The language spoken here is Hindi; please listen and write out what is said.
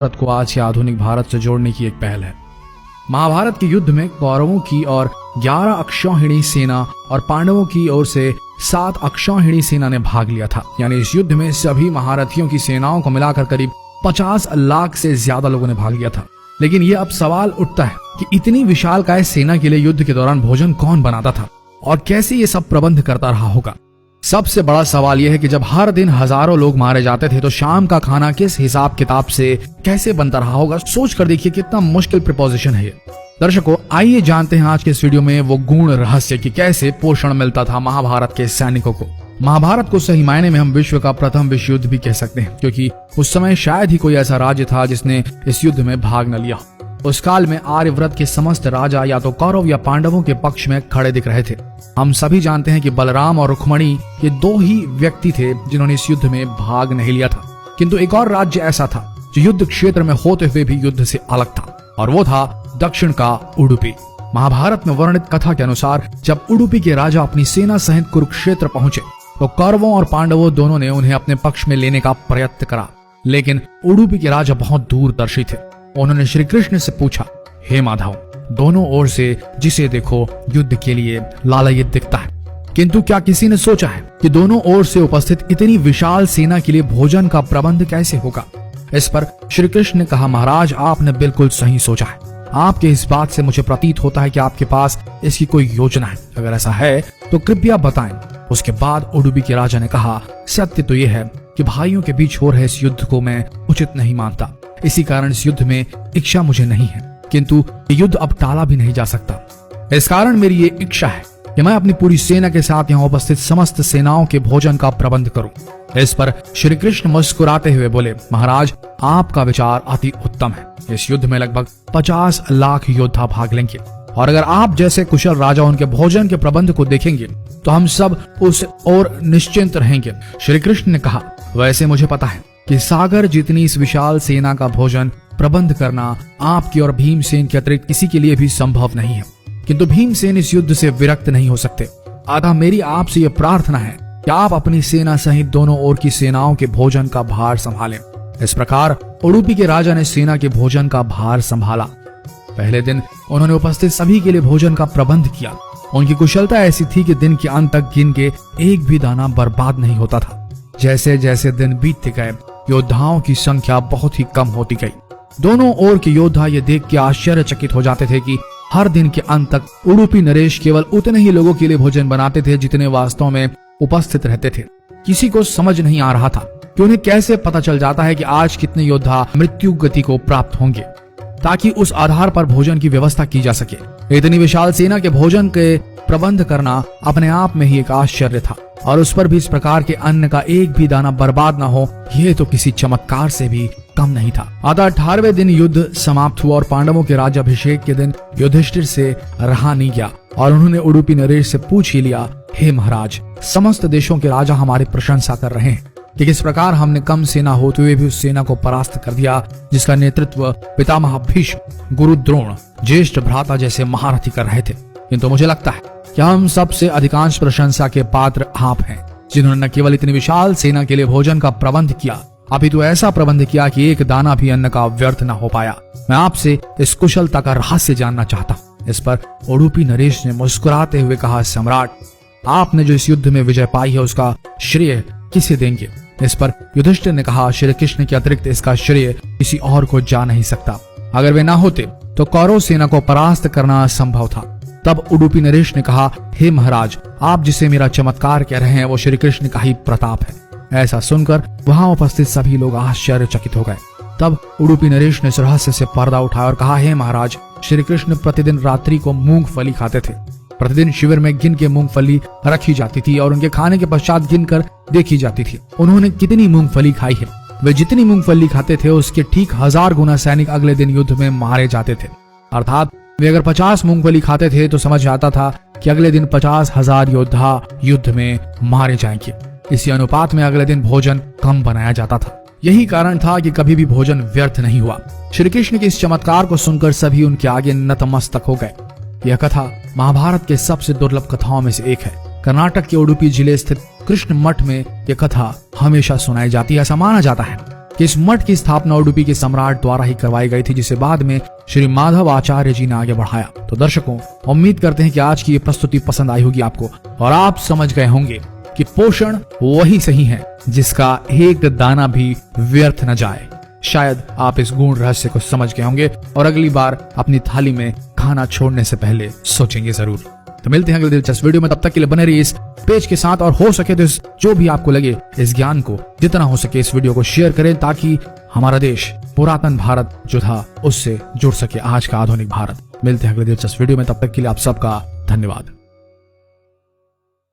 भारत को आज के आधुनिक भारत से जोड़ने की एक पहल है। महाभारत के युद्ध में कौरवों की और 11 अक्षौहिणी सेना और पांडवों की ओर से 7 अक्षौहिणी सेना ने भाग लिया था। यानी इस युद्ध में सभी महारथियों की सेनाओं को मिलाकर करीब 50 लाख से ज्यादा लोगों ने भाग लिया था। लेकिन ये अब सवाल उठता है कि इतनी विशालकाय सेना के लिए युद्ध के दौरान भोजन कौन बनाता था और कैसे ये सब प्रबंध करता रहा होगा। सबसे बड़ा सवाल यह है कि जब हर दिन हजारों लोग मारे जाते थे तो शाम का खाना किस हिसाब किताब से कैसे बनता रहा होगा। सोच कर देखिए कितना मुश्किल प्रिपोजिशन है ये। दर्शकों, आइए जानते हैं आज के इस वीडियो में वो गूढ़ रहस्य कि कैसे पोषण मिलता था महाभारत के सैनिकों को। महाभारत को सही मायने में हम विश्व का प्रथम विश्व युद्ध भी कह सकते हैं, क्योंकि उस समय शायद ही कोई ऐसा राज्य था जिसने इस युद्ध में भाग न लिया। उस काल में आर्यव्रत के समस्त राजा या तो कौरव या पांडवों के पक्ष में खड़े दिख रहे थे। हम सभी जानते हैं कि बलराम और रुक्मणी ये 2 ही व्यक्ति थे जिन्होंने इस युद्ध में भाग नहीं लिया था। किंतु एक और राज्य ऐसा था जो युद्ध क्षेत्र में होते हुए भी युद्ध से अलग था, और वो था दक्षिण का उडुपी। महाभारत में वर्णित कथा के अनुसार जब उडुपी के राजा अपनी सेना सहित कुरुक्षेत्र पहुंचे तो कौरवों और पांडवों दोनों ने उन्हें अपने पक्ष में लेने का प्रयत्न करा। लेकिन उडुपी के राजा बहुत दूरदर्शी थे। उन्होंने श्री कृष्ण से पूछा, हे माधव, दोनों ओर से जिसे देखो युद्ध के लिए लालायित दिखता है, किंतु क्या किसी ने सोचा है कि दोनों ओर से उपस्थित इतनी विशाल सेना के लिए भोजन का प्रबंध कैसे होगा। इस पर श्री कृष्ण ने कहा, महाराज, आपने बिल्कुल सही सोचा है। आपके इस बात से मुझे प्रतीत होता है कि आपके पास इसकी कोई योजना है। अगर ऐसा है तो कृपया बताएं। उसके बाद उडुपी के राजा ने कहा, सत्य तो यह है कि भाइयों के बीच हो रहे इस युद्ध को मैं उचित नहीं मानता। इसी कारण इस युद्ध में इच्छा मुझे नहीं है, किंतु युद्ध अब टाला भी नहीं जा सकता। इस कारण मेरी ये इच्छा है कि मैं अपनी पूरी सेना के साथ यहाँ उपस्थित समस्त सेनाओं के भोजन का प्रबंध करूं। इस पर श्री कृष्ण मुस्कुराते हुए बोले, महाराज, आपका विचार अति उत्तम है। इस युद्ध में लगभग 50 लाख योद्धा भाग लेंगे, और अगर आप जैसे कुशल राजा उनके भोजन के प्रबंध को देखेंगे तो हम सब उस ओर निश्चिंत रहेंगे। श्री कृष्ण ने कहा, वैसे मुझे पता है कि सागर जितनी इस विशाल सेना का भोजन प्रबंध करना आपकी और भीमसेन के अतिरिक्त किसी के लिए भी संभव नहीं है, किंतु भीमसेन इस युद्ध से विरक्त नहीं हो सकते। अतः मेरी आपसे यह प्रार्थना है कि आप अपनी सेना सहित दोनों ओर की सेनाओं के भोजन का भार संभालें। इस प्रकार उडुपी के राजा ने सेना के भोजन का भार संभाला। पहले दिन उन्होंने उपस्थित सभी के लिए भोजन का प्रबंध किया। उनकी कुशलता ऐसी थी कि दिन के अंत तक गिन के एक भी दाना बर्बाद नहीं होता था। जैसे जैसे दिन बीतते गए योद्धाओं की संख्या बहुत ही कम होती गई। दोनों ओर के योद्धा ये देख के आश्चर्यचकित हो जाते थे कि हर दिन के अंत तक उडुपी नरेश केवल उतने ही लोगों के लिए भोजन बनाते थे जितने वास्तव में उपस्थित रहते थे। किसी को समझ नहीं आ रहा था कि उन्हें कैसे पता चल जाता है कि आज कितने योद्धा मृत्यु गति को प्राप्त होंगे, ताकि उस आधार पर भोजन की व्यवस्था की जा सके। इतनी विशाल सेना के भोजन के प्रबंध करना अपने आप में ही एक आश्चर्य था, और उस पर भी इस प्रकार के अन्न का एक भी दाना बर्बाद न हो, यह तो किसी चमत्कार से भी कम नहीं था। अतः 18वें दिन युद्ध समाप्त हुआ और पांडवों के राज्याभिषेक के दिन युधिष्ठिर से रहा नहीं गया, और उन्होंने उडुपी नरेश से पूछ ही लिया, हे महाराज, समस्त देशों के राजा हमारी प्रशंसा कर रहे हैं कि किस प्रकार हमने कम सेना होते हुए भी उस सेना को परास्त कर दिया जिसका नेतृत्व पितामह भीष्म, गुरु द्रोण, ज्येष्ठ भ्राता जैसे महारथी कर रहे थे। किंतु मुझे लगता है कि हम सबसे अधिकांश प्रशंसा के पात्र आप हैं, जिन्होंने न केवल इतनी विशाल सेना के लिए भोजन का प्रबंध किया, अपितु ऐसा प्रबंध किया कि एक दाना भी अन्न का व्यर्थ न हो पाया। मैं आपसे इस कुशलता का रहस्य जानना चाहता हूँ। इस पर उडुपी नरेश ने मुस्कुराते हुए कहा, सम्राट, आपने जो इस युद्ध में विजय पाई है उसका श्रेय किसे देंगे। इस पर युधिष्ठिर ने कहा, श्री कृष्ण के अतिरिक्त इसका श्रेय किसी और को जा नहीं सकता। अगर वे ना होते तो कौरव सेना को परास्त करना असंभव था। तब उडुपी नरेश ने कहा, हे महाराज, आप जिसे मेरा चमत्कार कह रहे हैं वो श्री कृष्ण का ही प्रताप है। ऐसा सुनकर वहां उपस्थित सभी लोग आश्चर्यचकित हो गए। तब उडुपी नरेश ने इस रहस्य से पर्दा उठाया और कहा, हे महाराज, श्री कृष्ण प्रतिदिन रात्रि को मूंगफली खाते थे। प्रतिदिन शिविर में गिन के मूंगफली रखी जाती थी और उनके खाने के पश्चात गिनकर देखी जाती थी उन्होंने कितनी मूंगफली खाई है। वे जितनी मूंगफली खाते थे उसके ठीक 1000 गुना सैनिक अगले दिन युद्ध में मारे जाते थे। अर्थात वे अगर 50 मूंगफली खाते थे तो समझ आता था कि अगले दिन 50,000 योद्धा युद्ध में मारे जाएंगे। इसी अनुपात में अगले दिन भोजन कम बनाया जाता था। यही कारण था कि कभी भी भोजन व्यर्थ नहीं हुआ। श्री कृष्ण के इस चमत्कार को सुनकर सभी उनके आगे नतमस्तक हो गए। यह कथा महाभारत के सबसे दुर्लभ कथाओं में से एक है। कर्नाटक के उडुपी जिले स्थित कृष्ण मठ में यह कथा हमेशा सुनाई जाती है। ऐसा माना जाता है कि इस मठ की स्थापना उडुपी के सम्राट द्वारा ही करवाई गई थी, जिसे बाद में श्री माधव आचार्य जी ने आगे बढ़ाया। तो दर्शकों, उम्मीद करते हैं कि आज की ये प्रस्तुति पसंद आई होगी आपको और आप समझ गए होंगे कि पोषण वही सही है जिसका एक दाना भी व्यर्थ न जाए। शायद आप इस गूढ़ रहस्य को समझ गए होंगे और अगली बार अपनी थाली में खाना छोड़ने से पहले सोचेंगे जरूर। तो मिलते हैं अगले दिलचस्प वीडियो में, तब तक के लिए बने रहिए इस पेज के साथ और हो सके तो जो भी आपको लगे इस ज्ञान को जितना हो सके इस वीडियो को शेयर करें, ताकि हमारा देश पुरातन भारत जो था उससे जुड़ सके आज का आधुनिक भारत। मिलते हैं अगले दिलचस्प वीडियो में, तब तक के लिए आप सबका धन्यवाद।